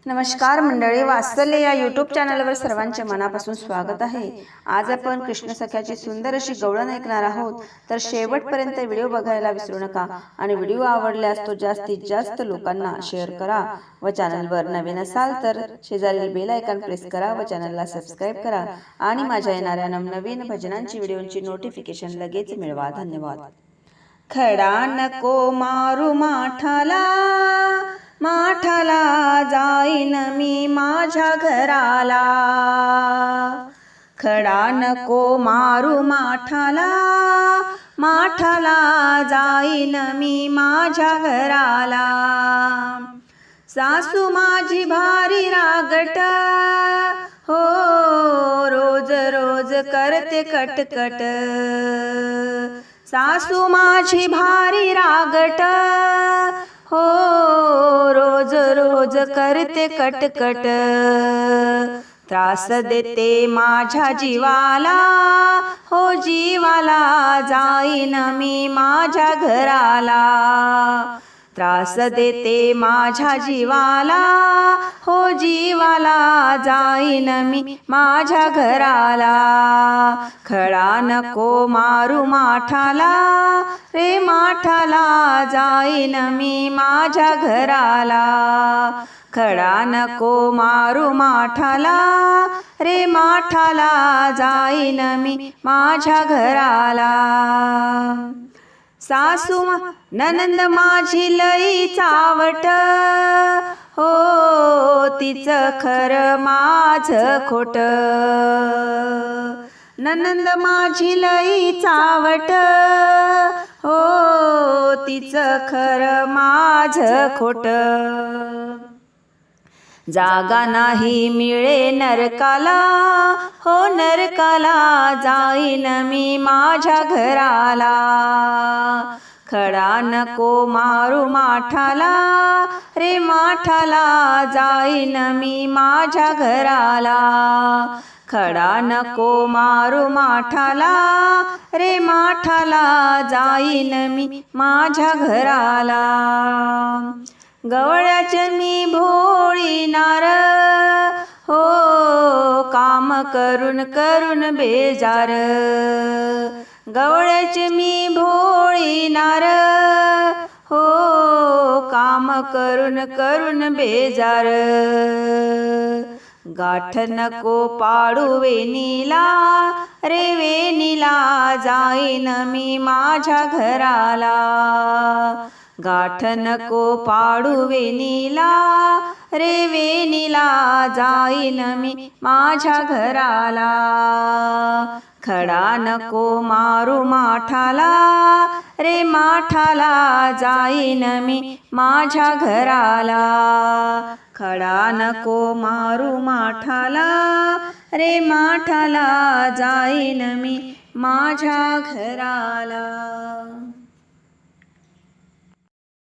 नमस्कार मंडळी, वात्सल्य या यूट्यूब चॅनलवर सर्वांचे मनापासून स्वागत आहे। आज आपण कृष्ण सख्याची सुंदर अशी गवळण ऐकणार आहोत, तर शेवटपर्यंत व्हिडिओ बघायला विसरू नका आणि व्हिडिओ आवडल्यास तो जास्तीत जास्त लोकांना शेअर करा व चॅनलवर नवीन असाल तर शेजारील बेल आयकॉन प्रेस करा व चॅनलला सबस्क्राइब करा आणि माझ्या येणाऱ्या नवनवीन भजनांची व्हिडिओंची नोटिफिकेशन लगेच मिळवा। धन्यवाद। खडा नको मारू माठाला, माठाला जाईन मी माझ्या घराला। खडा नको मारू माठाला, माठाला जाईन मी माझ्या घराला। सासू माझी भारी रागट, हो रोज रोज करते कटकट। सासू माझी भारी रागट, हो रोज रोज करते कटकट। त्रास देते माझ्या जीवाला, हो जीवाला जाईन मी माझ्या घराला। त्रास देते माझ्या जीवाला, हो जीवाला जाईन मी माझ्या घराला। खडा नको मारू माठाला, रे माठाला जाईन मी माझ्या घराला। खडा नको मारू माठाला, रे माठाला जाईन मी माझ्या घराला। सासू ननंद माझी लई चावट, हो तिचं खरं माझं खोट। ननंद माझी लई चावट, हो तिचं खरं माझं खोट। जागा नाही मिळे नरकाला, हो नरकाला जाईन मी माझ्या घराला। खडा नको मारू माठाला, रे माठाला जाईन मी माझ्या घराला। खडा नको मारू माठाला, रे माठाला जाईन मी माझ्या घराला। गवळ्याचे मी भोळी नार, हो काम करून करून बेजार। गवळ्याचे मी भोळी नार, हो काम करून करून बेजार। गाठ नको पाडू वेणीला, रे वेणीला जाईन मी माझ्या घराला। गाठ नको पाडू वेणीला, रे वेणीला जाईन मी माझ्या घराला। खडा नको मारू माठाला, रे माठाला जाईन मी माझ्या घराला। खडा नको मारू माठाला, रे माठाला जाईन मी माझ्या घराला।